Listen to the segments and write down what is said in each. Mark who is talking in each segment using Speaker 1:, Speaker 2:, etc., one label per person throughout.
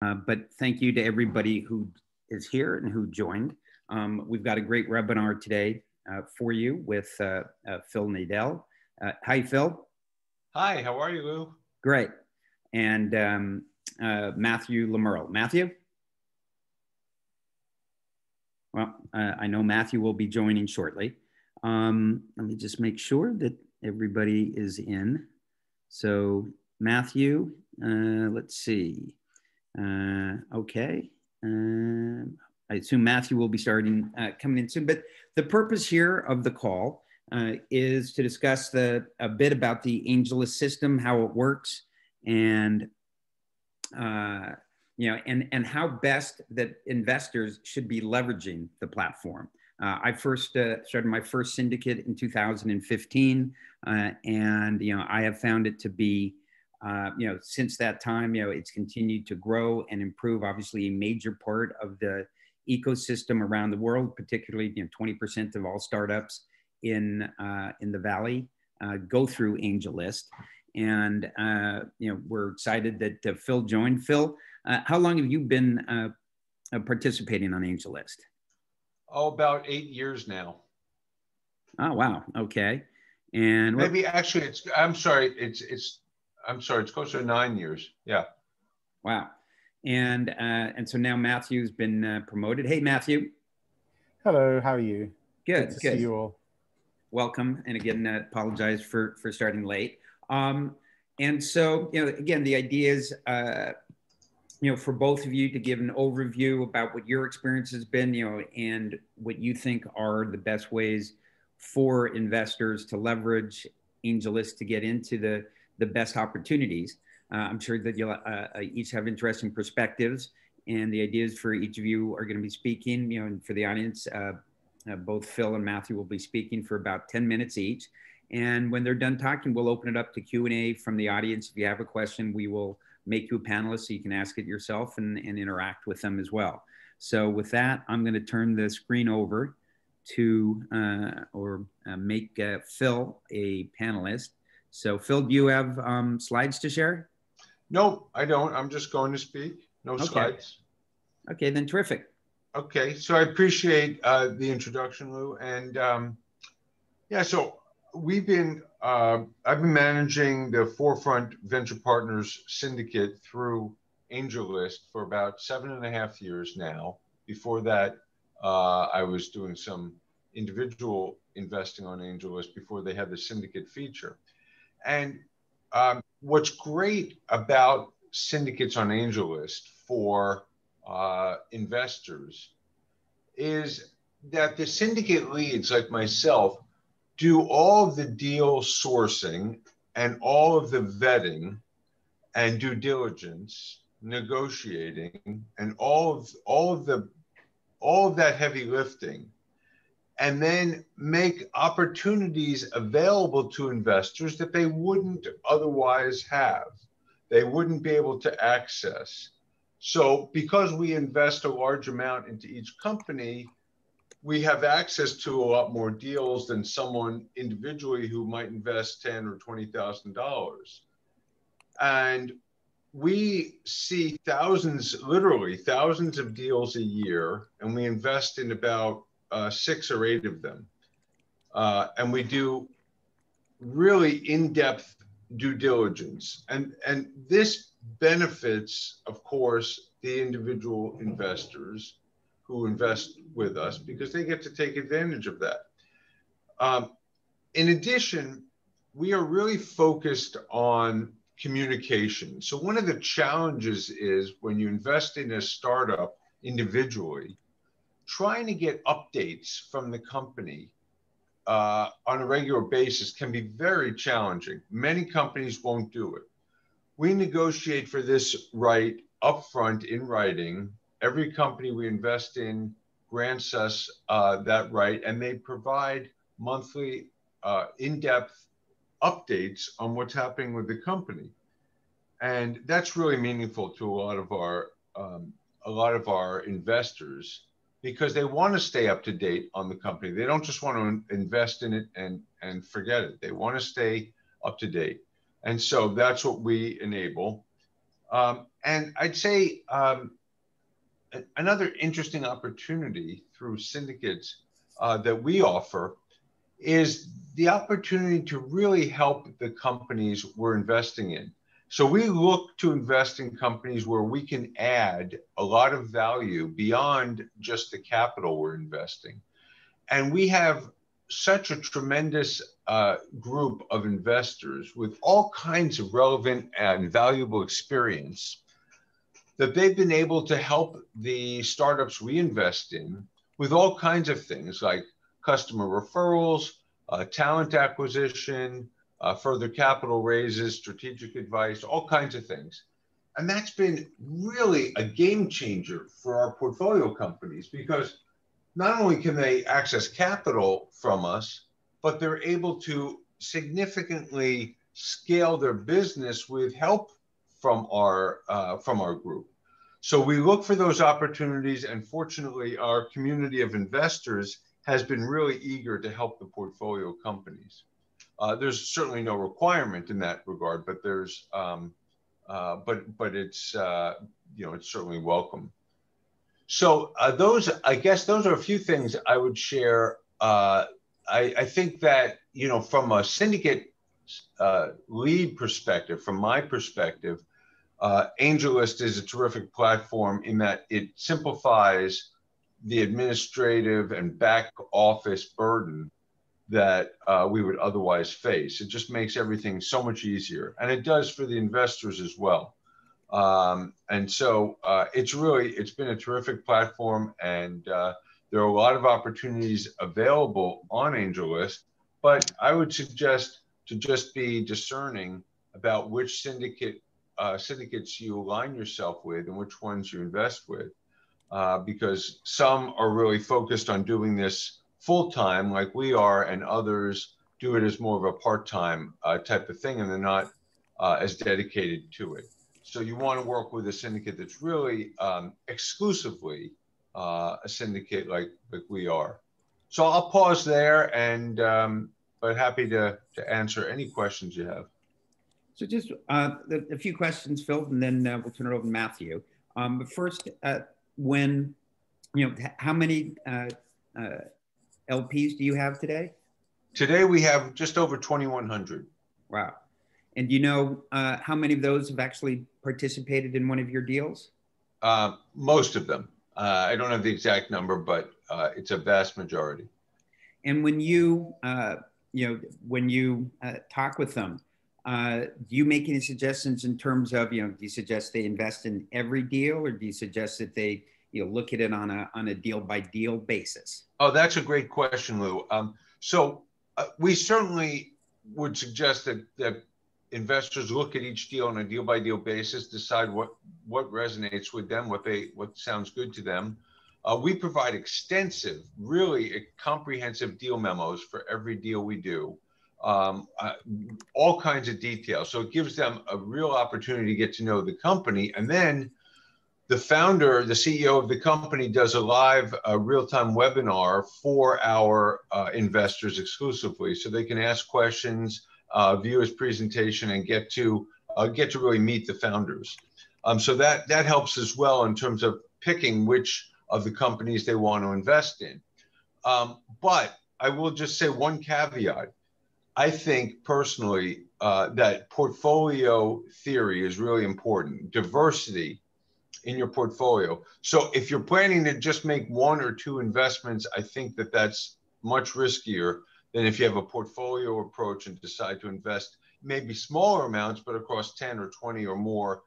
Speaker 1: But thank you to everybody who is here and who joined. We've got a great webinar today for you with Phil Nadel. Hi, Phil.
Speaker 2: Hi, how are you, Lou?
Speaker 1: Great. And Matthew Lemerle. Matthew? Well, I know Matthew will be joining shortly. Let me just make sure that everybody is in. So Matthew, let's see. Okay. I assume Matthew will be starting coming in soon. But the purpose here of the call is to discuss a bit about the Angelus system, how it works, and and how best that investors should be leveraging the platform. I first started my first syndicate in 2015, and I have found it to be, since that time, it's continued to grow and improve. Obviously, a major part of the ecosystem around the world, particularly 20% of all startups in the Valley go through AngelList. And we're excited that Phil joined. Phil, how long have you been participating on AngelList?
Speaker 2: Oh, about 8 years now.
Speaker 1: Oh, wow. Okay. And
Speaker 2: maybe actually I'm sorry, it's closer to 9 years. Yeah.
Speaker 1: Wow. And so now Matthew's been promoted. Hey, Matthew.
Speaker 3: Hello, how are you?
Speaker 1: Good.
Speaker 3: Good to see you all.
Speaker 1: Welcome. And again, apologize for starting late. And so, again, the idea is, for both of you to give an overview about what your experience has been, and what you think are the best ways for investors to leverage AngelList to get into the best opportunities. I'm sure that you'll each have interesting perspectives, and the ideas for each of you are going to be speaking, and for the audience, both Phil and Matthew will be speaking for about 10 minutes each. And when they're done talking, we'll open it up to Q&A from the audience. If you have a question, we will make you a panelist so you can ask it yourself and interact with them as well. So with that, I'm going to turn the screen over to, make Phil a panelist. So Phil, do you have slides to share?
Speaker 2: No, I don't. I'm just going to speak. No slides.
Speaker 1: Okay, then terrific.
Speaker 2: Okay, so I appreciate the introduction, Lou. And so I've been managing the Forefront Venture Partners Syndicate through AngelList for about 7.5 years now. Before that, I was doing some individual investing on AngelList before they had the syndicate feature. And what's great about syndicates on AngelList for investors is that the syndicate leads, like myself, do all of the deal sourcing and all of the vetting and due diligence, negotiating, and all of that heavy lifting, and then make opportunities available to investors that they wouldn't otherwise have. They wouldn't be able to access. So because we invest a large amount into each company, we have access to a lot more deals than someone individually who might invest $10,000 or $20,000. And we see literally thousands of deals a year, and we invest in about 6 or 8 of them. And we do really in-depth due diligence. And this benefits, of course, the individual investors who invest with us, because they get to take advantage of that. In addition, we are really focused on communication. So one of the challenges is when you invest in a startup individually, trying to get updates from the company on a regular basis can be very challenging. Many companies won't do it. We negotiate for this right upfront in writing. Every company we invest in grants us that right, and they provide monthly in-depth updates on what's happening with the company. And that's really meaningful to a lot of our investors, because they want to stay up to date on the company. They don't just want to invest in it and forget it. They want to stay up to date. And so that's what we enable. And I'd say another interesting opportunity through syndicates that we offer is the opportunity to really help the companies we're investing in. So we look to invest in companies where we can add a lot of value beyond just the capital we're investing. And we have such a tremendous group of investors with all kinds of relevant and valuable experience that they've been able to help the startups we invest in with all kinds of things like customer referrals, talent acquisition, further capital raises, strategic advice, all kinds of things. And that's been really a game changer for our portfolio companies because not only can they access capital from us, but they're able to significantly scale their business with help from our group. So we look for those opportunities, and fortunately, our community of investors has been really eager to help the portfolio companies. There's certainly no requirement in that regard, but there's, but it's it's certainly welcome. So I guess those are a few things I would share. I think that from a syndicate lead perspective, from my perspective, AngelList is a terrific platform in that it simplifies the administrative and back office burden that we would otherwise face. It just makes everything so much easier, and it does for the investors as well. And so it's been a terrific platform, and there are a lot of opportunities available on AngelList, but I would suggest to just be discerning about which syndicates you align yourself with and which ones you invest with, because some are really focused on doing this full-time like we are, and others do it as more of a part-time type of thing, and they're not as dedicated to it. So you want to work with a syndicate that's really exclusively a syndicate like we are. So I'll pause there, and but happy to answer any questions you have.
Speaker 1: So just a few questions, Phil, and then we'll turn it over to Matthew. But first, how many LPs do you have today?
Speaker 2: Today we have just over 2,100.
Speaker 1: Wow. And do you know how many of those have actually participated in one of your deals?
Speaker 2: Most of them. I don't have the exact number, but it's a vast majority.
Speaker 1: And when you, talk with them, do you make any suggestions in terms of, do you suggest they invest in every deal, or do you suggest that they, look at it on a deal by deal basis?
Speaker 2: Oh, that's a great question, Lou. So we certainly would suggest that investors look at each deal on a deal by deal basis, decide what resonates with them, what sounds good to them. We provide extensive, really comprehensive deal memos for every deal we do. All kinds of details. So it gives them a real opportunity to get to know the company. And then the founder, the CEO of the company, does a live real-time webinar for our investors exclusively. So they can ask questions, view his presentation, and get to really meet the founders. So that helps as well in terms of picking which of the companies they want to invest in. But I will just say one caveat. I think personally that portfolio theory is really important. Diversity in your portfolio. So if you're planning to just make one or two investments, I think that that's much riskier than if you have a portfolio approach and decide to invest maybe smaller amounts, but across 10 or 20 or more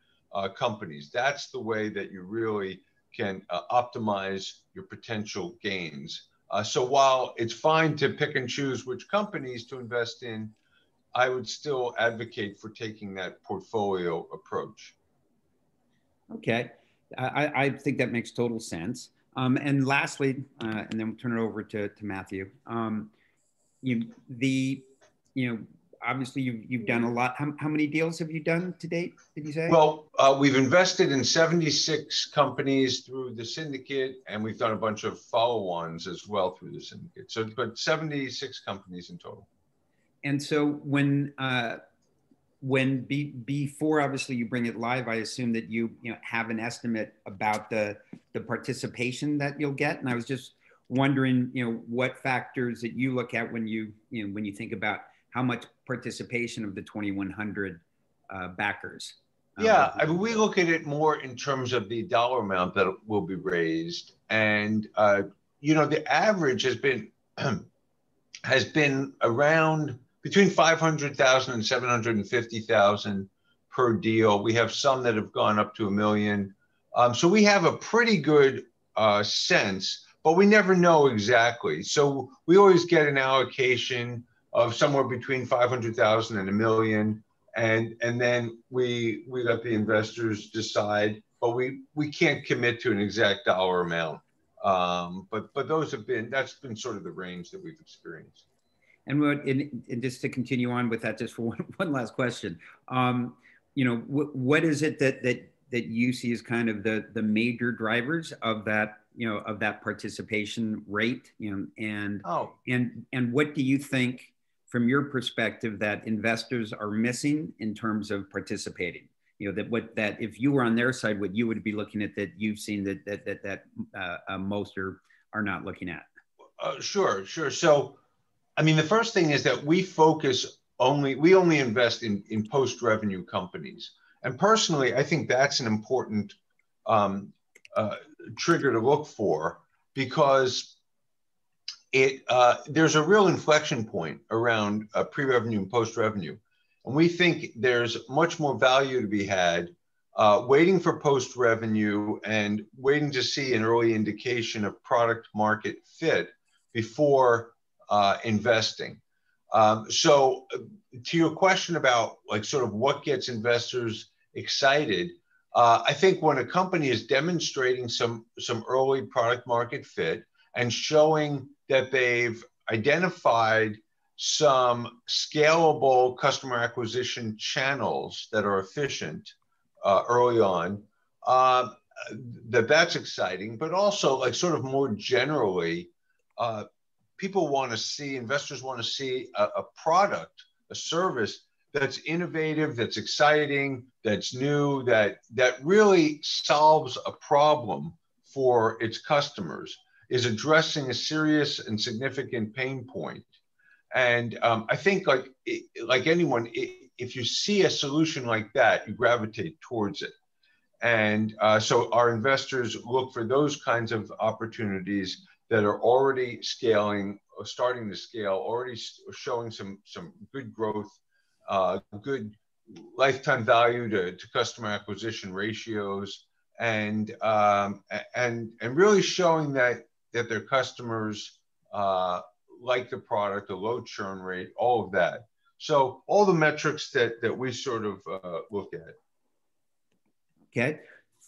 Speaker 2: companies. That's the way that you really can optimize your potential gains. So while it's fine to pick and choose which companies to invest in, I would still advocate for taking that portfolio approach.
Speaker 1: Okay, I think that makes total sense. And lastly, and then we'll turn it over to Matthew. Obviously you've done a lot. How many deals have you done to date, did you say?
Speaker 2: Well, we've invested in 76 companies through the syndicate, and we've done a bunch of follow-ons as well through the syndicate. So, but 76 companies in total.
Speaker 1: And so when before obviously you bring it live, I assume that you have an estimate about the participation that you'll get, and I was just wondering what factors that you look at when you think about how much participation of the 2,100 backers.
Speaker 2: Yeah, I mean, we look at it more in terms of the dollar amount that will be raised, and the average has been around between 500,000 and 750,000 per deal. We have some that have gone up to $1 million, so we have a pretty good sense, but we never know exactly. So we always get an allocation of somewhere between 500,000 and $1 million. And then we let the investors decide, but we can't commit to an exact dollar amount. But that's been sort of the range that we've experienced.
Speaker 1: And just to continue on with that, just for one last question, what is it that you see as kind of the major drivers of that of that participation rate, and what do you think, from your perspective, that investors are missing in terms of participating? That if you were on their side, what you would be looking at that you've seen that most are not looking at?
Speaker 2: Sure. So, I mean, the first thing is that we only invest in post-revenue companies. And personally, I think that's an important trigger to look for, because there's a real inflection point around pre-revenue and post-revenue. And we think there's much more value to be had waiting for post-revenue and waiting to see an early indication of product market fit before investing. So to your question about sort of what gets investors excited, I think when a company is demonstrating some early product market fit and showing that they've identified some scalable customer acquisition channels that are efficient early on, that's exciting. But also, sort of more generally, investors want to see a product, a service that's innovative, that's exciting, that's new, that really solves a problem for its customers, is addressing a serious and significant pain point. And I think like anyone, if you see a solution like that, you gravitate towards it. And so our investors look for those kinds of opportunities that are already scaling, or starting to scale, already showing some good growth, good lifetime value to customer acquisition ratios, and really showing that their customers like the product, a low churn rate, all of that. So all the metrics that we sort of look at.
Speaker 1: Okay,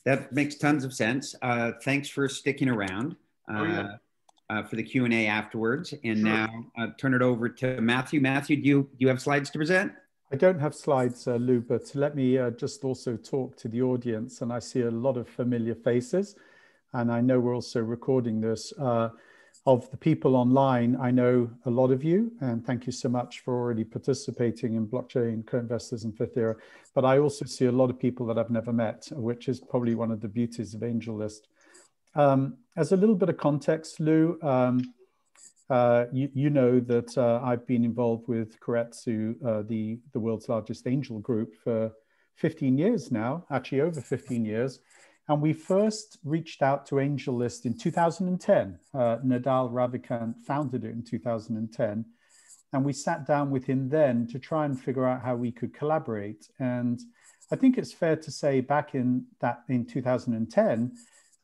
Speaker 1: that makes tons of sense. Thanks for sticking around for the Q&A afterwards. And
Speaker 2: Sure.
Speaker 1: Now turn it over to Matthew. Matthew, do you have slides to present?
Speaker 3: I don't have slides, Lou, but let me just also talk to the audience. And I see a lot of familiar faces. And I know we're also recording this. Of the people online, I know a lot of you, and thank you so much for already participating in blockchain co-investors and Fifth Era. But I also see a lot of people that I've never met, which is probably one of the beauties of AngelList. As a little bit of context, Lou, you know that I've been involved with Keiretsu, the world's largest angel group, for 15 years now, actually over 15 years. And we first reached out to AngelList in 2010. Nadel Ravikant founded it in 2010. And we sat down with him then to try and figure out how we could collaborate. And I think it's fair to say back in 2010,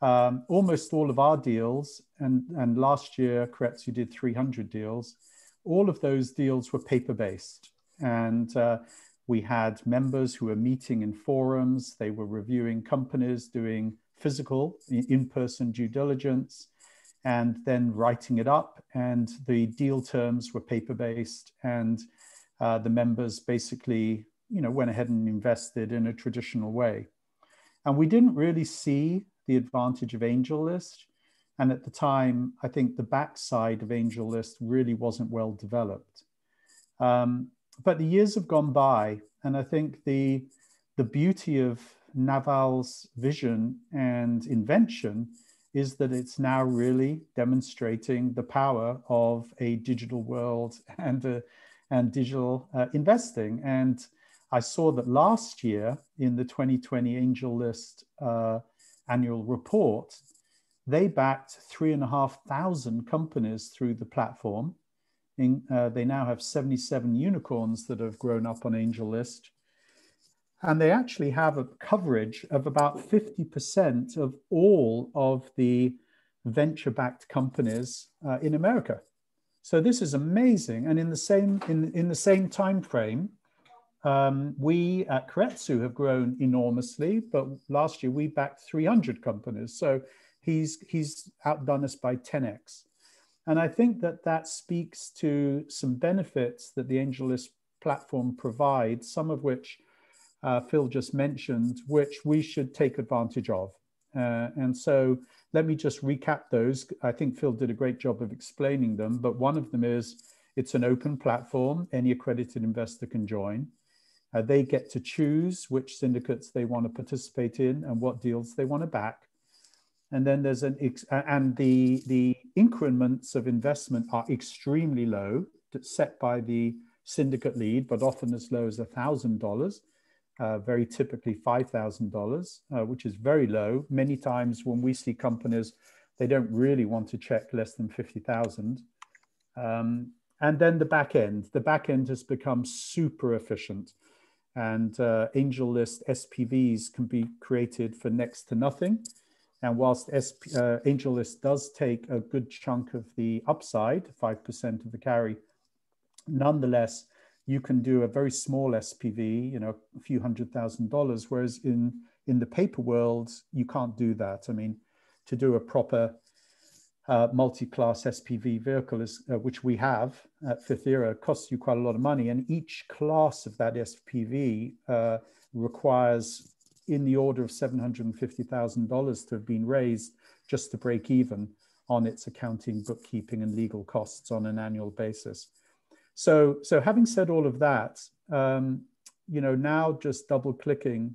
Speaker 3: almost all of our deals, and last year Keiretsu did 300 deals, all of those deals were paper-based. And we had members who were meeting in forums, they were reviewing companies, doing physical, in-person due diligence, and then writing it up. And the deal terms were paper-based, and the members basically, went ahead and invested in a traditional way. And we didn't really see the advantage of AngelList. And at the time, I think the backside of AngelList really wasn't well developed. But the years have gone by, And I think the beauty of Naval's vision and invention is that it's now really demonstrating the power of a digital world and digital investing. And I saw that last year in the 2020 AngelList annual report, they backed 3,500 companies through the platform. They now have 77 unicorns that have grown up on AngelList. And they actually have a coverage of about 50% of all of the venture-backed companies in America. So this is amazing. And in the same time frame, we at Keiretsu have grown enormously, but last year we backed 300 companies. So he's outdone us by 10x. And I think that speaks to some benefits that the AngelList platform provides, some of which Phil just mentioned, which we should take advantage of. And so let me just recap those. I think Phil did a great job of explaining them, but one of them is it's an open platform. Any accredited investor can join. They get to choose which syndicates they want to participate in and what deals they want to back. And then there's the increments of investment are extremely low, set by the syndicate lead, but often as low as $1,000. Very typically $5,000, which is very low. Many times when we see companies, they don't really want to check less than 50,000. And then the back end has become super efficient. And AngelList SPVs can be created for next to nothing. And whilst AngelList does take a good chunk of the upside, 5% of the carry, nonetheless, you can do a very small SPV, a few $100,000, whereas in the paper world, you can't do that. I mean, to do a proper multi-class SPV vehicle, which we have at Fifth Era, costs you quite a lot of money. And each class of that SPV requires in the order of $750,000 to have been raised just to break even on its accounting, bookkeeping, and legal costs on an annual basis. So having said all of that, now just double clicking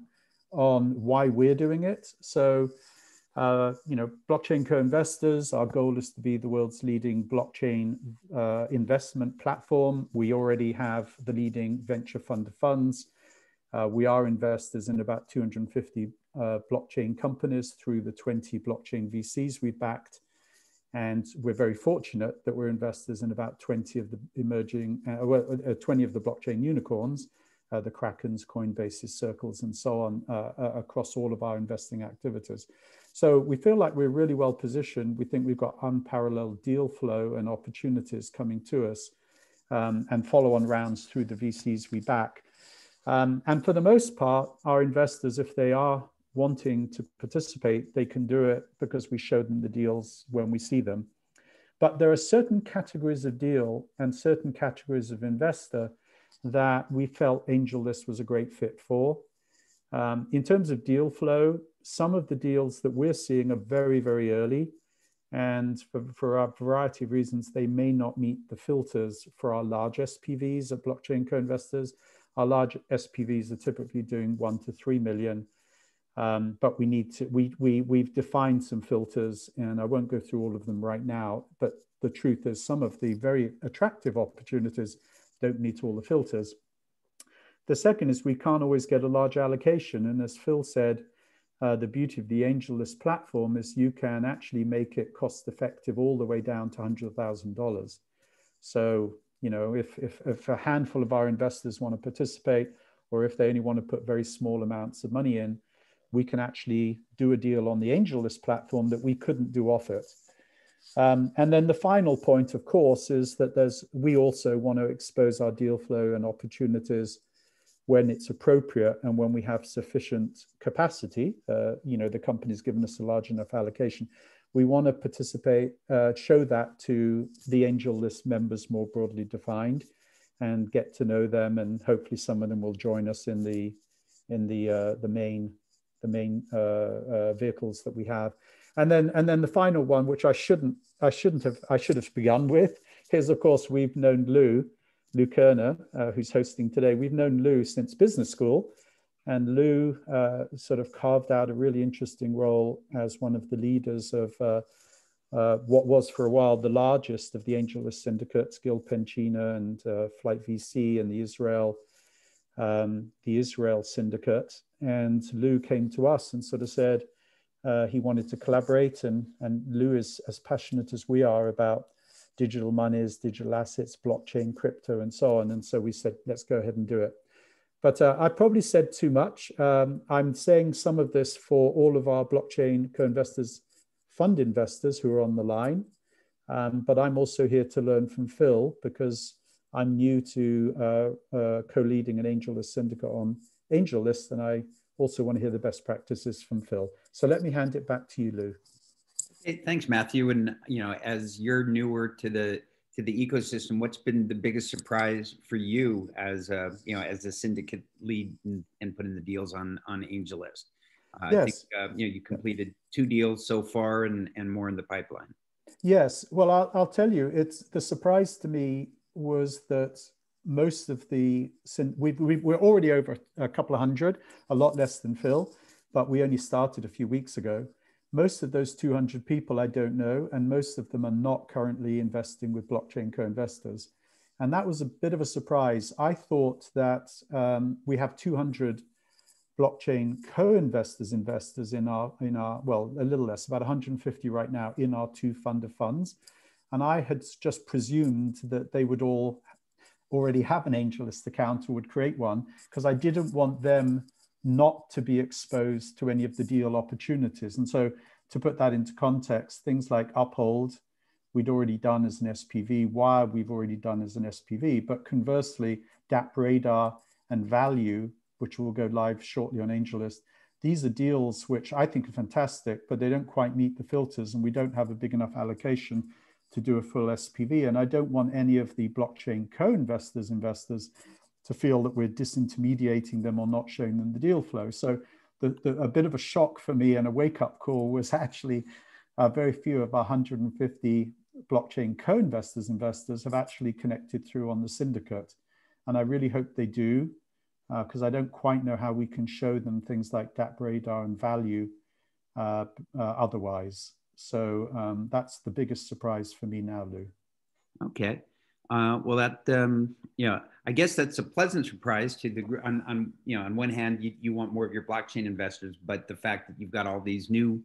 Speaker 3: on why we're doing it. So, blockchain co-investors, our goal is to be the world's leading blockchain investment platform. We already have the leading venture fund of funds. We are investors in about 250 blockchain companies through the 20 blockchain VCs we backed. And we're very fortunate that we're investors in about 20 of the emerging, 20 of the blockchain unicorns, the Krakens, Coinbases, Circles, and so on, across all of our investing activities. So we feel like we're really well positioned. We think we've got unparalleled deal flow and opportunities coming to us, and follow-on rounds through the VCs we back. And for the most part, our investors, if they are wanting to participate, they can do it because we show them the deals when we see them. But there are certain categories of deal and certain categories of investor that we felt AngelList was a great fit for. In terms of deal flow, some of the deals that we're seeing are very, very early. And for a variety of reasons, they may not meet the filters for our large SPVs at blockchain co-investors. Our large SPVs are typically doing 1 to 3 million. But we need to, we've defined some filters, and I won't go through all of them right now, but the truth is some of the very attractive opportunities don't meet all the filters. The second is we can't always get a large allocation. And as Phil said, the beauty of the AngelList platform is you can actually make it cost effective all the way down to $100,000. So, if a handful of our investors want to participate, or if they only want to put very small amounts of money in, we can actually do a deal on the AngelList platform that we couldn't do off it. And then the final point, of course, is that we also want to expose our deal flow and opportunities when it's appropriate and when we have sufficient capacity. The company's given us a large enough allocation. We want to participate, show that to the AngelList members more broadly defined, and get to know them, and hopefully some of them will join us in the main vehicles that we have. And then the final one, which I should have begun with, is of course we've known Lou Lou Kerner, who's hosting today. We've known Lou since business school, and Lou sort of carved out a really interesting role as one of the leaders of what was for a while the largest of the AngelList syndicates, Gil Penchina and Flight VC and the Israel syndicate. And Lou came to us and sort of said he wanted to collaborate. And Lou is as passionate as we are about digital monies, digital assets, blockchain, crypto, and so on. And so we said, let's go ahead and do it. But I probably said too much. I'm saying some of this for all of our blockchain co-investors, fund investors who are on the line. But I'm also here to learn from Phil because I'm new to co-leading an AngelList syndicate on AngelList, and I also want to hear the best practices from Phil. So let me hand it back to you, Lou.
Speaker 1: Hey, thanks, Matthew. And as you're newer to the ecosystem, what's been the biggest surprise for you as as a syndicate lead and putting the deals on AngelList?
Speaker 3: Yes.
Speaker 1: I think you completed 2 deals so far and more in the pipeline.
Speaker 3: Yes. Well, I'll tell you, the surprise to me was that most of we're already over a couple of hundred, a lot less than Phil, but we only started a few weeks ago. Most of those 200 people I don't know, and most of them are not currently investing with blockchain co-investors. And that was a bit of a surprise. I thought that we have 200 blockchain co-investors in our, well, a little less, about 150 right now in our 2 fund of funds. And I had just presumed that they would all already have an AngelList account or would create one, because I didn't want them not to be exposed to any of the deal opportunities. And so to put that into context, things like Uphold, we'd already done as an SPV, Wire, we've already done as an SPV, but conversely, DAP Radar and Value, which will go live shortly on AngelList, these are deals which I think are fantastic, but they don't quite meet the filters, and we don't have a big enough allocation to do a full SPV. And I don't want any of the blockchain co-investors to feel that we're disintermediating them or not showing them the deal flow. So a bit of a shock for me and a wake-up call was actually very few of our 150 blockchain co-investors have actually connected through on the syndicate. And I really hope they do, because I don't quite know how we can show them things like DAP Radar and Value otherwise. So that's the biggest surprise for me now, Lou. Okay.
Speaker 1: Well, that I guess that's a pleasant surprise to the on one hand you want more of your blockchain investors, but the fact that you've got all these new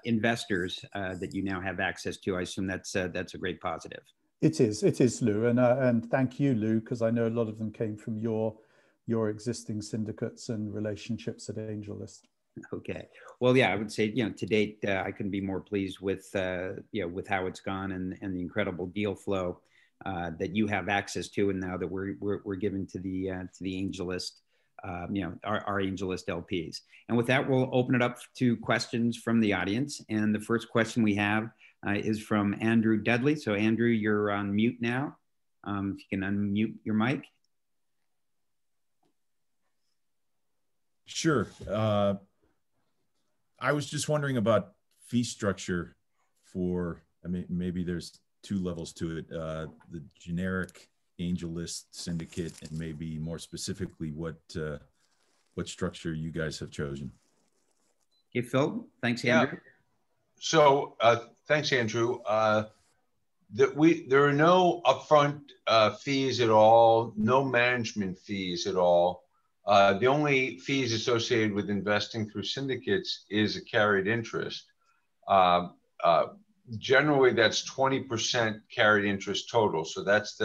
Speaker 1: investors that you now have access to, I assume that's a great positive.
Speaker 3: It is, Lou, and thank you, Lou, because I know a lot of them came from your existing syndicates and relationships at AngelList.
Speaker 1: Okay. Well, yeah, I would say, to date, I couldn't be more pleased with, with how it's gone and the incredible deal flow that you have access to, and now that we're given to the AngelList, our AngelList LPs. And with that, we'll open it up to questions from the audience. And the first question we have is from Andrew Dudley. So Andrew, you're on mute now. If you can unmute your mic.
Speaker 4: Sure. I was just wondering about fee structure for, maybe there's 2 levels to it, the generic AngelList syndicate, and maybe more specifically what structure you guys have chosen.
Speaker 1: Okay, Phil, thanks, Andrew.
Speaker 2: Yeah. So thanks, Andrew. There are no upfront fees at all, no management fees at all. The only fees associated with investing through syndicates is a carried interest. Generally, that's 20% carried interest total. So that's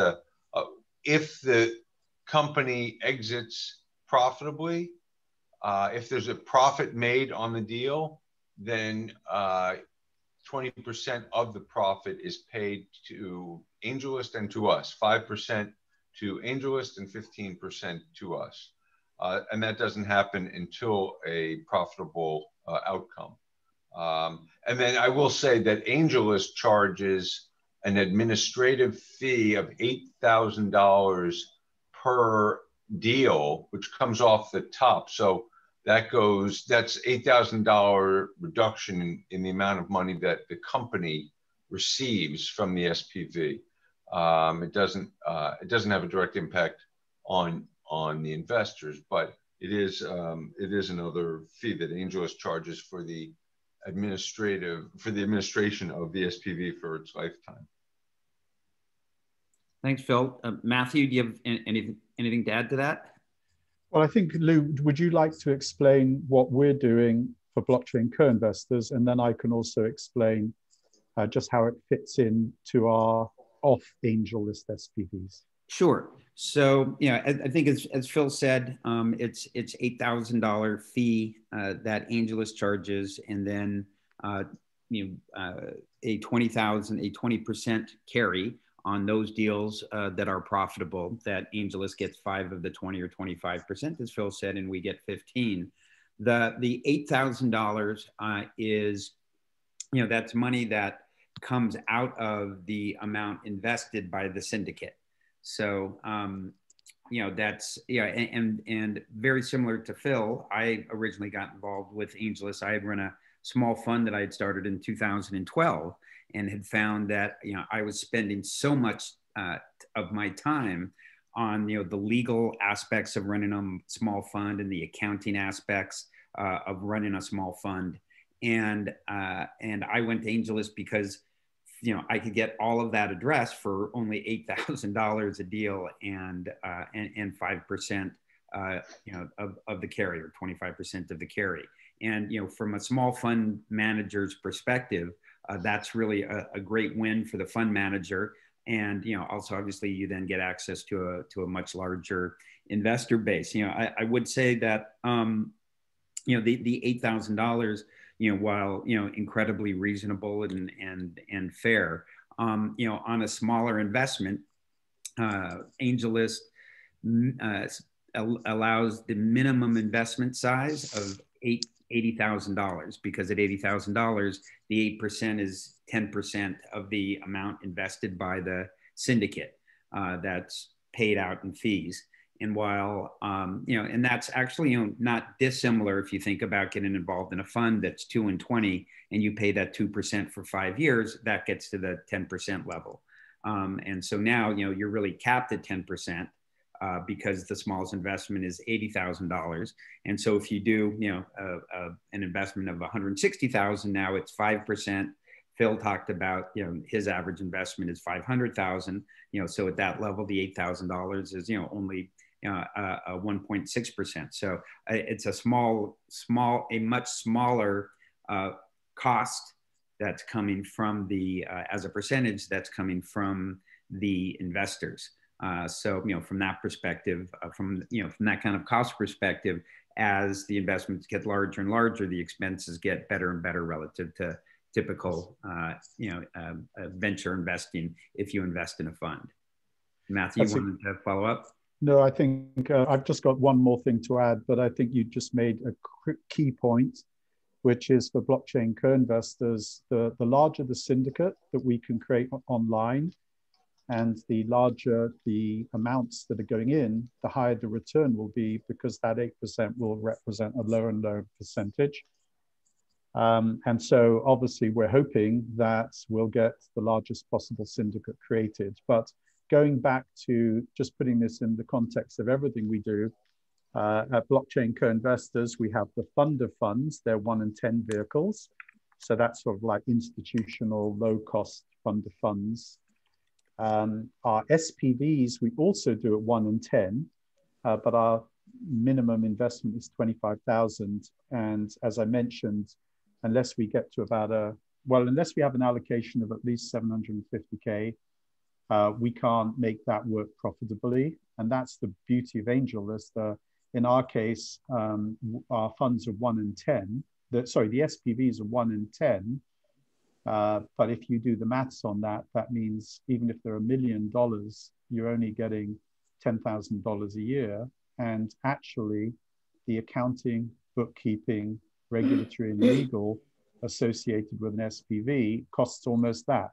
Speaker 2: if the company exits profitably, if there's a profit made on the deal, then 20% of the profit is paid to AngelList and to us, 5% to AngelList and 15% to us. And that doesn't happen until a profitable outcome. And then I will say that AngelList charges an administrative fee of $8,000 per deal, which comes off the top. So that's $8,000 reduction in the amount of money that the company receives from the SPV. It doesn't have a direct impact on the investors, but it is another fee that Angelus charges for the administration of the SPV for its lifetime.
Speaker 1: Thanks, Phil. Matthew, do you have anything to add to that?
Speaker 3: Well, I think, Lou, would you like to explain what we're doing for blockchain co-investors? And then I can also explain just how it fits in to our off-AngelList SPVs.
Speaker 1: Sure. So, I think as Phil said, it's $8,000 fee that Angelus charges, and then a 20% carry on those deals that are profitable. That Angelus gets 5 of the 20 or 25%, as Phil said, and we get 15. The $8,000 is, that's money that comes out of the amount invested by the syndicate. So, that's, and very similar to Phil, I originally got involved with Angelus. I had run a small fund that I had started in 2012 and had found that, I was spending so much of my time on, the legal aspects of running a small fund and the accounting aspects of running a small fund. And I went to Angelus because, I could get all of that addressed for only $8,000 a deal and 5%, of the carry, or 25% of the carry. And, from a small fund manager's perspective, that's really a great win for the fund manager. And, also obviously you then get access to a much larger investor base. I would say that, the $8,000, while, incredibly reasonable and fair, on a smaller investment, AngelList allows the minimum investment size of $80,000, because at $80,000, the 8% is 10% of the amount invested by the syndicate that's paid out in fees. And while, and that's actually, not dissimilar if you think about getting involved in a fund that's 2 and 20, and you pay that 2% for 5 years, that gets to the 10% level. And so now, you're really capped at 10%. Because the smallest investment is $80,000. And so if you do, an investment of $160,000, now it's 5%. Phil talked about, his average investment is $500,000. So at that level, the $8,000 is, only 1.6%. So it's a much smaller cost that's coming from the, as a percentage, that's coming from the investors. So, from that perspective, from that kind of cost perspective, as the investments get larger and larger, the expenses get better and better relative to typical, venture investing if you invest in a fund. Matthew, you wanted to follow up?
Speaker 3: No, I think I've just got one more thing to add, but I think you just made a key point, which is for blockchain co-investors, the larger the syndicate that we can create online, and the larger the amounts that are going in, the higher the return will be, because that 8% will represent a lower and lower percentage. And so obviously we're hoping that we'll get the largest possible syndicate created. But going back to just putting this in the context of everything we do, at blockchain co-investors, we have the fund of funds, they're 1 in 10 vehicles. So that's sort of like institutional low-cost fund of funds. Our SPVs, we also do at 1 in 10, but our minimum investment is 25,000. And as I mentioned, unless we get to about unless we have an allocation of at least 750K, we can't make that work profitably. And that's the beauty of AngelList. In our case, our funds are 1 in 10. The SPVs are 1 in 10. But if you do the maths on that, that means even if they're $1 million, you're only getting $10,000 a year. And actually, the accounting, bookkeeping, regulatory, and legal associated with an SPV costs almost that.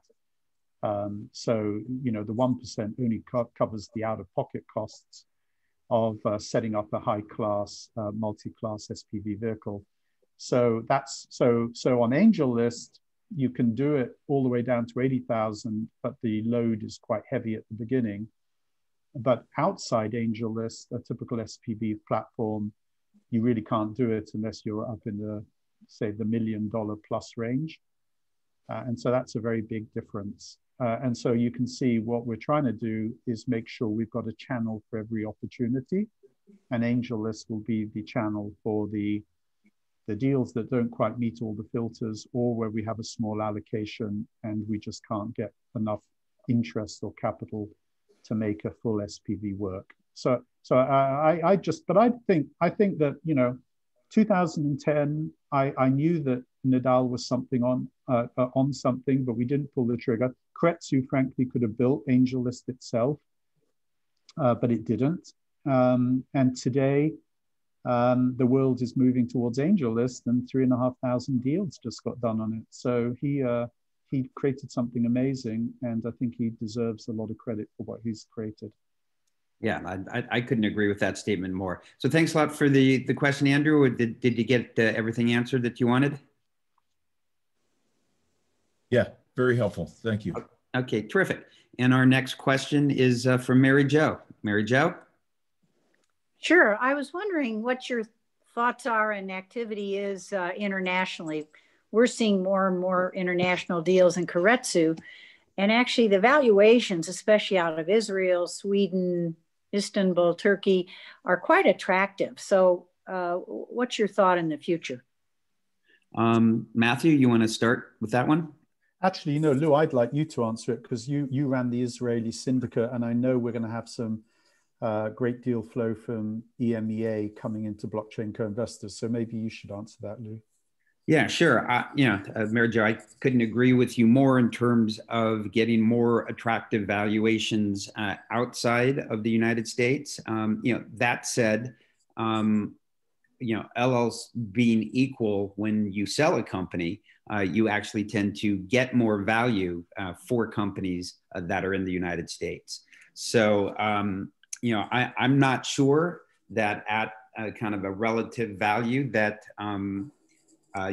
Speaker 3: So, the 1% only covers the out-of-pocket costs of setting up a high-class, multi-class SPV vehicle. So on AngelList, you can do it all the way down to 80,000, but the load is quite heavy at the beginning. But outside AngelList, a typical SPV platform, you really can't do it unless you're up in the, say, the $1 million plus range. And so that's a very big difference. And so you can see what we're trying to do is make sure we've got a channel for every opportunity. And AngelList will be the channel for the deals that don't quite meet all the filters, or where we have a small allocation and we just can't get enough interest or capital to make a full SPV work. So I think that, you know, 2010, I knew that Nadel was something on something, but we didn't pull the trigger. Kretsu, frankly, could have built AngelList itself, but it didn't. And today, the world is moving towards AngelList, and 3,500 deals just got done on it. So he created something amazing, and I think he deserves a lot of credit for what he's created.
Speaker 1: Yeah, I couldn't agree with that statement more. So thanks a lot for the question, Andrew. Did you get everything answered that you wanted?
Speaker 4: Yeah, very helpful. Thank you.
Speaker 1: Okay, terrific. And our next question is from Mary Jo. Mary Jo?
Speaker 5: Sure. I was wondering what your thoughts are and activity is internationally. We're seeing more and more international deals in Kretsu, and actually the valuations, especially out of Israel, Sweden, Istanbul, Turkey, are quite attractive. So what's your thought in the future?
Speaker 1: Matthew, you want to start with that one?
Speaker 3: Actually, you know, Lou, I'd like you to answer it, because you ran the Israeli syndicate, and I know we're going to have some great deal flow from EMEA coming into blockchain co-investors. So maybe you should answer that, Lou.
Speaker 1: Yeah, sure. Mary Jo, I couldn't agree with you more in terms of getting more attractive valuations outside of the United States. That said, LLs being equal, when you sell a company, you actually tend to get more value for companies that are in the United States. So, I'm not sure that at kind of a relative value that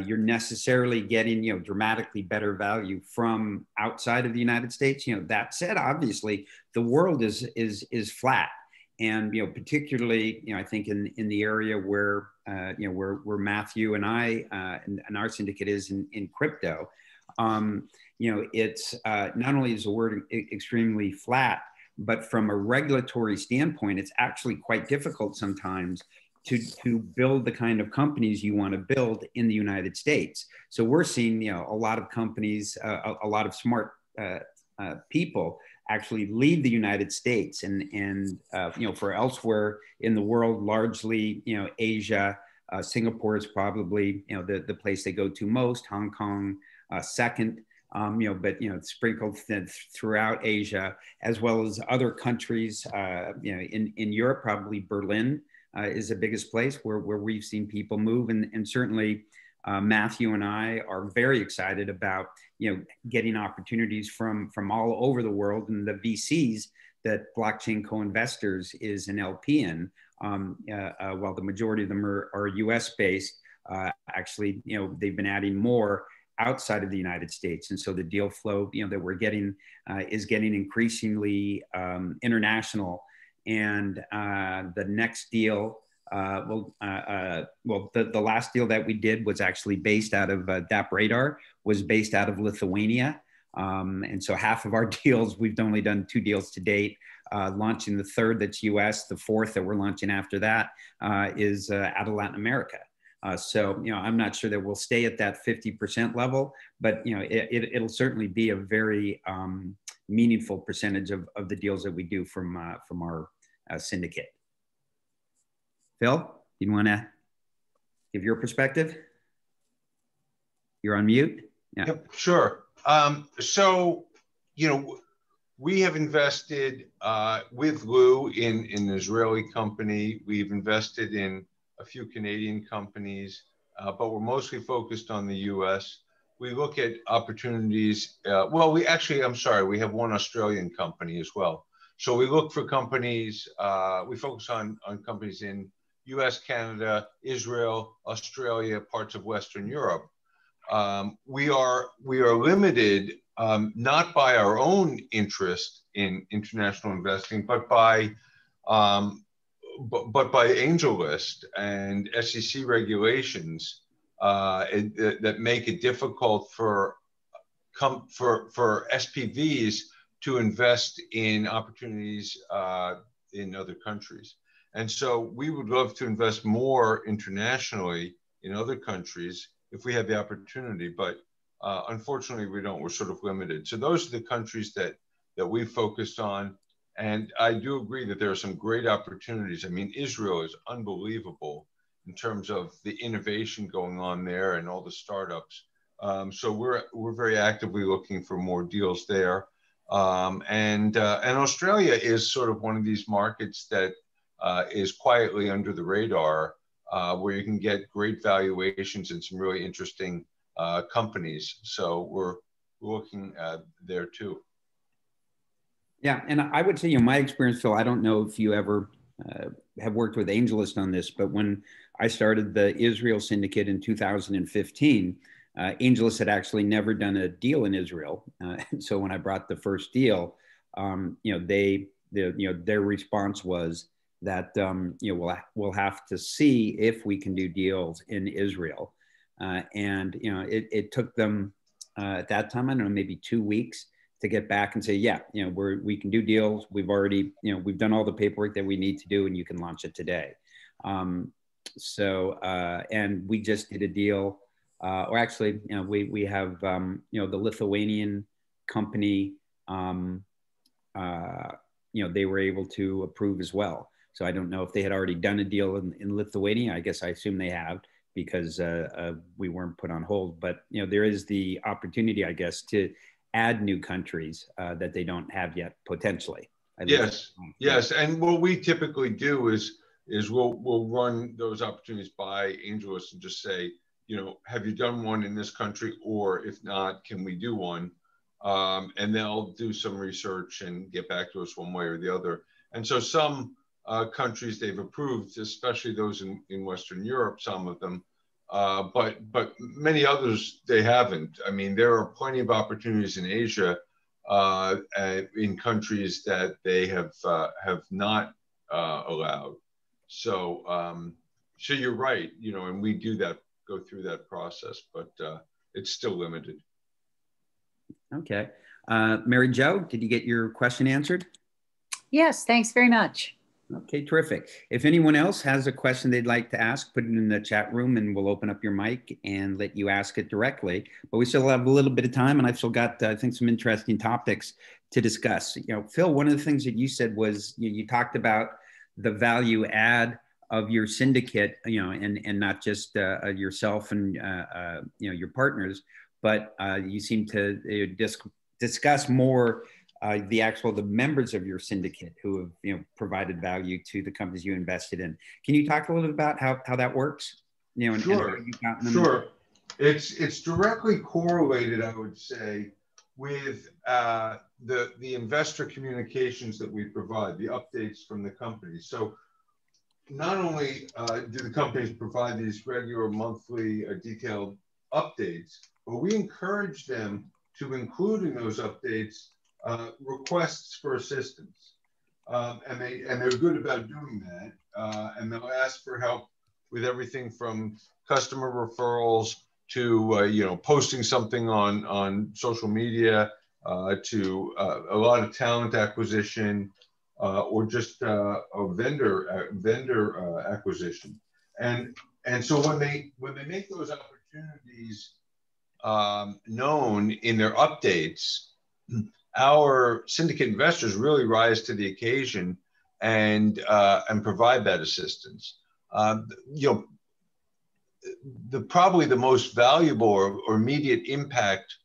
Speaker 1: you're necessarily getting, dramatically better value from outside of the United States. That said, obviously the world is flat, and particularly, I think in the area where where Matthew and I and our syndicate is in crypto, it's not only is the word extremely flat, but from a regulatory standpoint, it's actually quite difficult sometimes to build the kind of companies you want to build in the United States. So we're seeing, a lot of companies, a lot of smart people actually leave the United States and for elsewhere in the world, largely, Asia, Singapore is probably, the place they go to most, Hong Kong second, but sprinkled throughout Asia, as well as other countries, in Europe, probably Berlin is the biggest place where we've seen people move, and certainly Matthew and I are very excited about getting opportunities from all over the world, and the VCs that blockchain co-investors is an LP in, while the majority of them are US based. Actually, they've been adding more outside of the United States. And so the deal flow, that we're getting is getting increasingly international. And the next deal, the last deal that we did was actually based out of DAP Radar, was based out of Lithuania. And so half of our deals, we've only done 2 deals to date. Launching the third, that's US. The fourth that we're launching after that is out of Latin America. So, I'm not sure that we'll stay at that 50% level, but, it'll certainly be a very meaningful percentage of the deals that we do from our syndicate. Phil, you want to give your perspective? You're on mute. Yeah.
Speaker 2: Yep, sure. So, we have invested with Lou in an Israeli company. We've invested in a few Canadian companies, but we're mostly focused on the US. We look at opportunities. We have one Australian company as well. So we look for companies, we focus on companies in US, Canada, Israel, Australia, parts of Western Europe. we are limited not by our own interest in international investing, but by AngelList and SEC regulations that make it difficult for SPVs to invest in opportunities in other countries. And so we would love to invest more internationally in other countries if we had the opportunity, but unfortunately we don't. We're sort of limited. So those are the countries that we focused on. And I do agree that there are some great opportunities. I mean, Israel is unbelievable in terms of the innovation going on there and all the startups. So we're very actively looking for more deals there. And Australia is sort of one of these markets that is quietly under the radar, where you can get great valuations and some really interesting companies. So we're looking there too.
Speaker 1: Yeah, and I would say, you know, my experience, Phil, I don't know if you ever have worked with AngelList on this, but when I started the Israel Syndicate in 2015, AngelList had actually never done a deal in Israel. And so when I brought the first deal, you know, their response was that, you know, we'll have to see if we can do deals in Israel. And, you know, it took them at that time, I don't know, maybe 2 weeks to get back and say, yeah, you know, we can do deals. We've already, you know, we've done all the paperwork that we need to do, and you can launch it today. And we just did a deal, or actually, you know, we have, you know, the Lithuanian company, you know, they were able to approve as well. So I don't know if they had already done a deal in Lithuania. I guess I assume they have, because we weren't put on hold. But, you know, there is the opportunity, I guess, to add new countries that they don't have yet, potentially.
Speaker 2: Yes, yes. And what we typically do is we'll run those opportunities by AngelList and just say, you know, have you done one in this country? Or if not, can we do one? And they'll do some research and get back to us one way or the other. And so some countries they've approved, especially those in Western Europe, some of them, but many others they haven't. I mean, there are plenty of opportunities in Asia, in countries that they have not allowed. So so you're right, you know, and we do that, go through that process, but it's still limited.
Speaker 1: Okay. Mary Jo, did you get your question answered?
Speaker 5: Yes, thanks very much.
Speaker 1: Okay, terrific. If anyone else has a question they'd like to ask, put it in the chat room and we'll open up your mic and let you ask it directly. But we still have a little bit of time, and I've still got, I think, some interesting topics to discuss. You know, Phil, one of the things that you said was you talked about the value add of your syndicate, you know, and not just yourself and, you know, your partners, but you seem to discuss more the members of your syndicate who have, you know, provided value to the companies you invested in. Can you talk a little bit about how that works? You know, and,
Speaker 2: sure.
Speaker 1: And how you
Speaker 2: sure. It's directly correlated, I would say, with the investor communications that we provide, the updates from the companies. So not only do the companies provide these regular monthly detailed updates, but we encourage them to include in those updates requests for assistance, and they're good about doing that, and they'll ask for help with everything from customer referrals to you know, posting something on social media, to a lot of talent acquisition, or just a vendor acquisition, and so when they make those opportunities known in their updates, our syndicate investors really rise to the occasion and provide that assistance. You know, probably the most valuable or immediate impact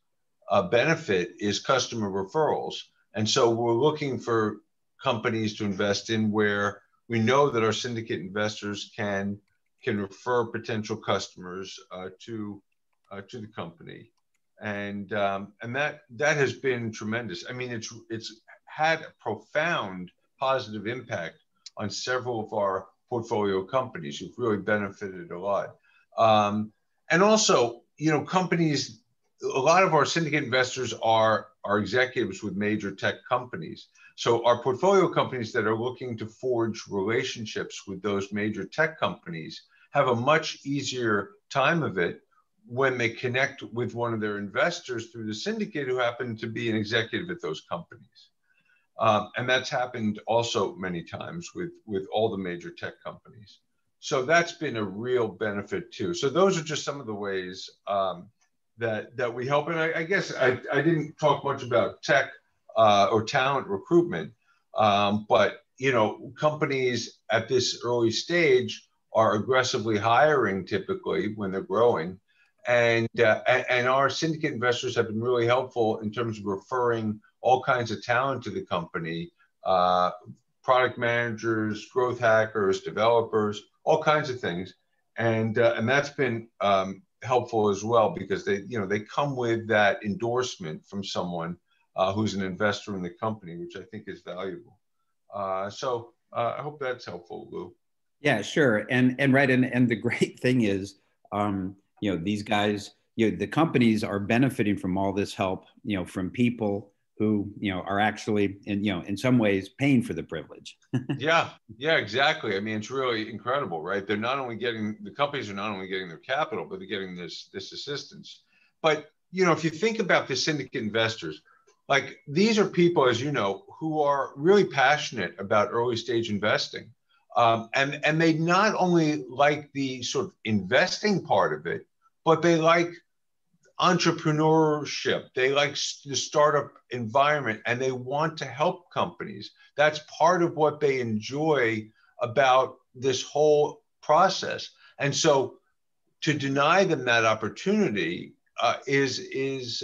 Speaker 2: benefit is customer referrals, and so we're looking for companies to invest in where we know that our syndicate investors can refer potential customers to the company. And that has been tremendous. I mean, it's had a profound positive impact on several of our portfolio companies who've really benefited a lot. And also, companies, a lot of our syndicate investors are executives with major tech companies. So our portfolio companies that are looking to forge relationships with those major tech companies have a much easier time of it when they connect with one of their investors through the syndicate who happen to be an executive at those companies. And that's happened also many times with all the major tech companies. So that's been a real benefit too. So those are just some of the ways that we help. And I guess I didn't talk much about tech or talent recruitment, but companies at this early stage are aggressively hiring typically when they're growing, and our syndicate investors have been really helpful in terms of referring all kinds of talent to the company, product managers, growth hackers, developers, all kinds of things, and that's been helpful as well, because they come with that endorsement from someone who's an investor in the company, which I think is valuable. So I hope that's helpful, Lou.
Speaker 1: Yeah, sure. And right. And the great thing is, these guys, the companies are benefiting from all this help, from people who, are actually, in some ways paying for the privilege.
Speaker 2: Yeah, exactly. I mean, it's really incredible, right? The companies are not only getting their capital, but they're getting this assistance. But, if you think about the syndicate investors, like these are people, as you know, who are really passionate about early stage investing. And they not only like the sort of investing part of it, but they like entrepreneurship. They like the startup environment, and they want to help companies. That's part of what they enjoy about this whole process. And so to deny them that opportunity is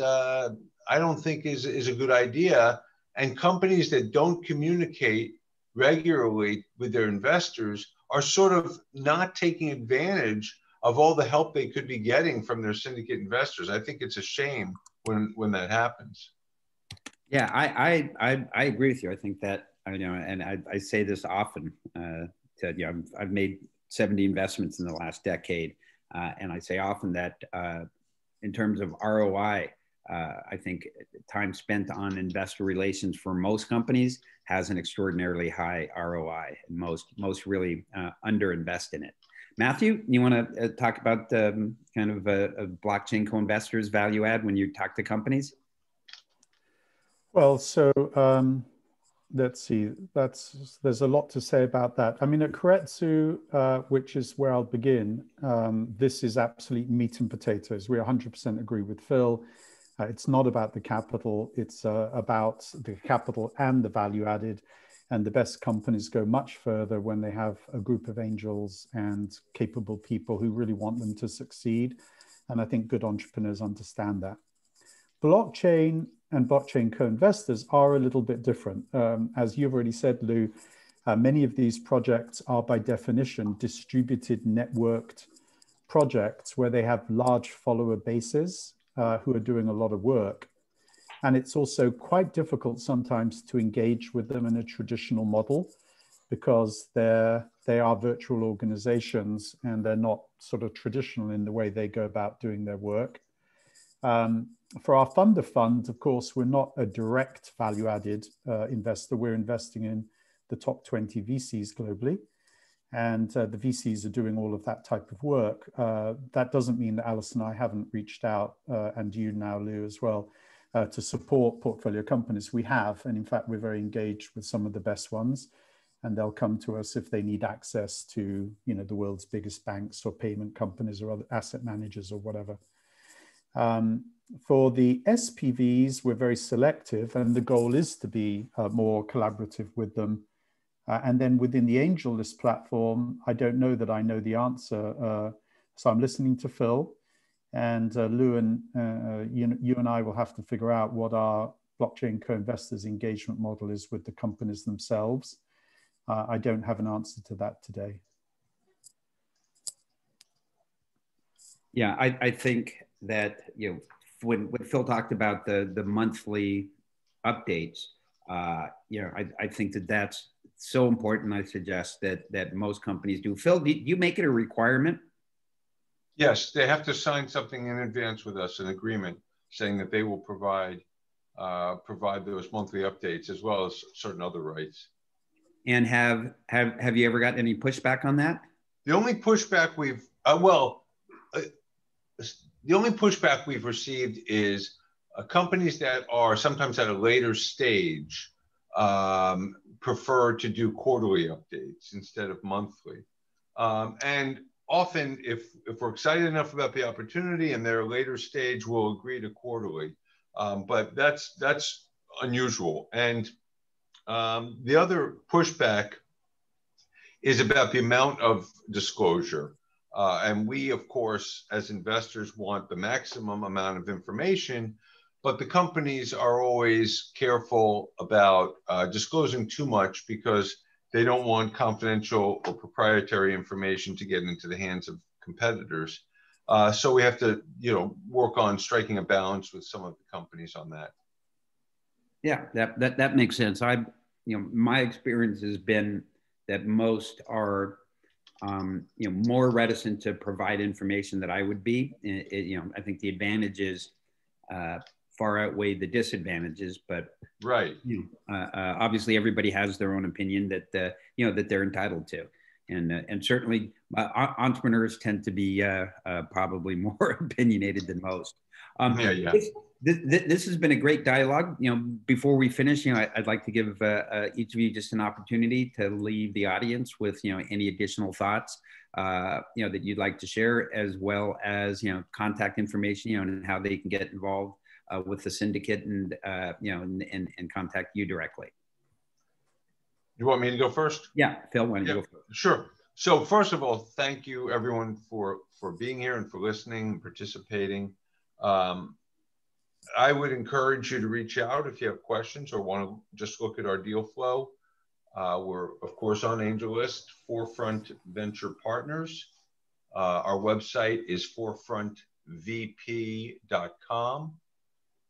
Speaker 2: I don't think is a good idea. And companies that don't communicate regularly with their investors are sort of not taking advantage of all the help they could be getting from their syndicate investors. I think it's a shame when that happens.
Speaker 1: Yeah, I agree with you. I think that, and I say this often, I've made 70 investments in the last decade. And I say often that in terms of ROI, I think time spent on investor relations for most companies has an extraordinarily high ROI, and most really underinvest in it. Matthew, you want to talk about kind of a blockchain co-investors value add when you talk to companies?
Speaker 3: Well, so let's see. There's a lot to say about that. I mean, at Keiretsu, which is where I'll begin, this is absolute meat and potatoes. We 100% agree with Phil. It's not about the capital. It's about the capital and the value added. And the best companies go much further when they have a group of angels and capable people who really want them to succeed. And I think good entrepreneurs understand that. Blockchain and blockchain co-investors are a little bit different. As you've already said, Lou, many of these projects are by definition distributed, networked projects where they have large follower bases who are doing a lot of work. And it's also quite difficult sometimes to engage with them in a traditional model because they are virtual organizations and they're not sort of traditional in the way they go about doing their work. For our fund of funds, of course, we're not a direct value-added investor. We're investing in the top 20 VCs globally. And the VCs are doing all of that type of work. That doesn't mean that Alice and I haven't reached out, and you now, Lou, as well, to support portfolio companies. We have, and in fact, we're very engaged with some of the best ones, and they'll come to us if they need access to, the world's biggest banks or payment companies or other asset managers or whatever. For the SPVs, we're very selective, and the goal is to be more collaborative with them. And then within the AngelList platform, I don't know that I know the answer. So I'm listening to Phil, and Lou and you and I will have to figure out what our blockchain co-investors engagement model is with the companies themselves. I don't have an answer to that today.
Speaker 1: Yeah, I think that, when Phil talked about the monthly updates, I think that's so important. I suggest that most companies do. Phil, do you make it a requirement?
Speaker 2: Yes, they have to sign something in advance with us, an agreement saying that they will provide those monthly updates as well as certain other rights.
Speaker 1: And have you ever gotten any pushback on that?
Speaker 2: The only pushback we've the only pushback we've received is companies that are sometimes at a later stage prefer to do quarterly updates instead of monthly. And often, if we're excited enough about the opportunity and they're a later stage, we'll agree to quarterly. But that's unusual. And the other pushback is about the amount of disclosure. And we, of course, as investors, want the maximum amount of information, but the companies are always careful about disclosing too much because they don't want confidential or proprietary information to get into the hands of competitors. So we have to, work on striking a balance with some of the companies on that.
Speaker 1: Yeah, that makes sense. My experience has been that most are, more reticent to provide information than I would be. I think the advantages far outweigh the disadvantages, but
Speaker 2: right.
Speaker 1: Obviously everybody has their own opinion that that they're entitled to, and certainly entrepreneurs tend to be probably more opinionated than most.
Speaker 2: Yeah.
Speaker 1: This has been a great dialogue. Before we finish, I'd like to give each of you just an opportunity to leave the audience with any additional thoughts that you'd like to share, as well as contact information and how they can get involved with the syndicate and contact you directly.
Speaker 2: You want me to go first?
Speaker 1: Yeah, Phil, why don't you go first?
Speaker 2: Sure. So first of all, thank you everyone for being here and for listening and participating. I would encourage you to reach out if you have questions or want to just look at our deal flow. We're, of course, on AngelList, Forefront Venture Partners. Our website is forefrontvp.com.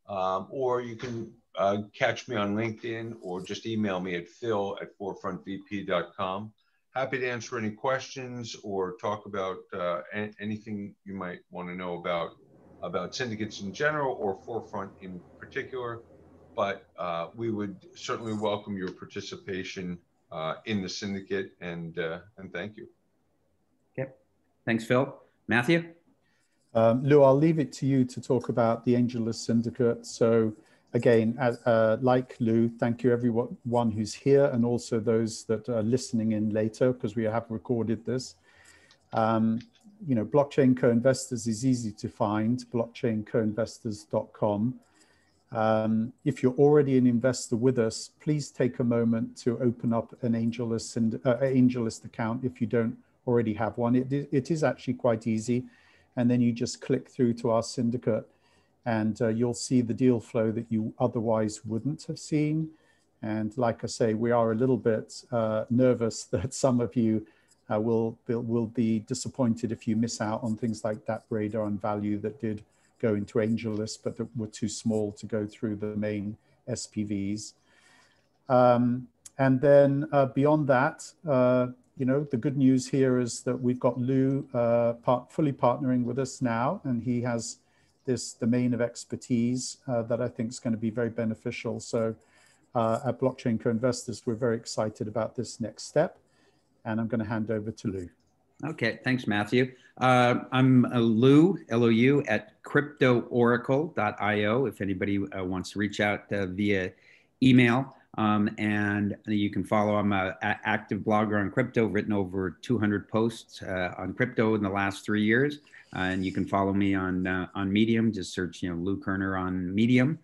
Speaker 2: Or you can catch me on LinkedIn or just email me at phil@forefrontvp.com. Happy to answer any questions or talk about anything you might want to know about syndicates in general or Forefront in particular. But we would certainly welcome your participation in the syndicate, and thank you.
Speaker 1: Okay, thanks, Phil. Matthew?
Speaker 3: Lou, I'll leave it to you to talk about the AngelList Syndicate. So again, like Lou, thank you everyone who's here and also those that are listening in later, because we have recorded this. Blockchain Co-Investors is easy to find, blockchaincoinvestors.com. If you're already an investor with us, please take a moment to open up an AngelList account if you don't already have one. It is actually quite easy. And then you just click through to our syndicate and you'll see the deal flow that you otherwise wouldn't have seen. And like I say, we are a little bit nervous that some of you will be disappointed if you miss out on things like that Radar and Value that did go into AngelList, but that were too small to go through the main SPVs. And then beyond that, the good news here is that we've got Lou fully partnering with us now, and he has this domain of expertise that I think is going to be very beneficial. So at Blockchain Co-Investors, we're very excited about this next step, and I'm going to hand over to Lou.
Speaker 1: Okay, thanks, Matthew. I'm Lou, L-O-U, at cryptooracle.io if anybody wants to reach out via email. And you can follow, I'm an active blogger on crypto, written over 200 posts on crypto in the last 3 years. And you can follow me on Medium, just search, Lou Kerner on Medium.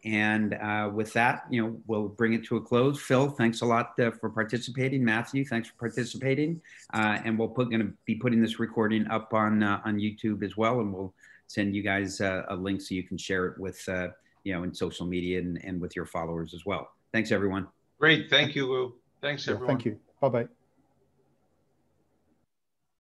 Speaker 1: And with that, we'll bring it to a close. Phil, thanks a lot for participating. Matthew, thanks for participating. And we're going to be putting this recording up on YouTube as well. And we'll send you guys a link so you can share it with, in social media and with your followers as well. Thanks, everyone.
Speaker 2: Great. Thank you, Lou. Thanks, everyone.
Speaker 3: Thank you. Bye-bye.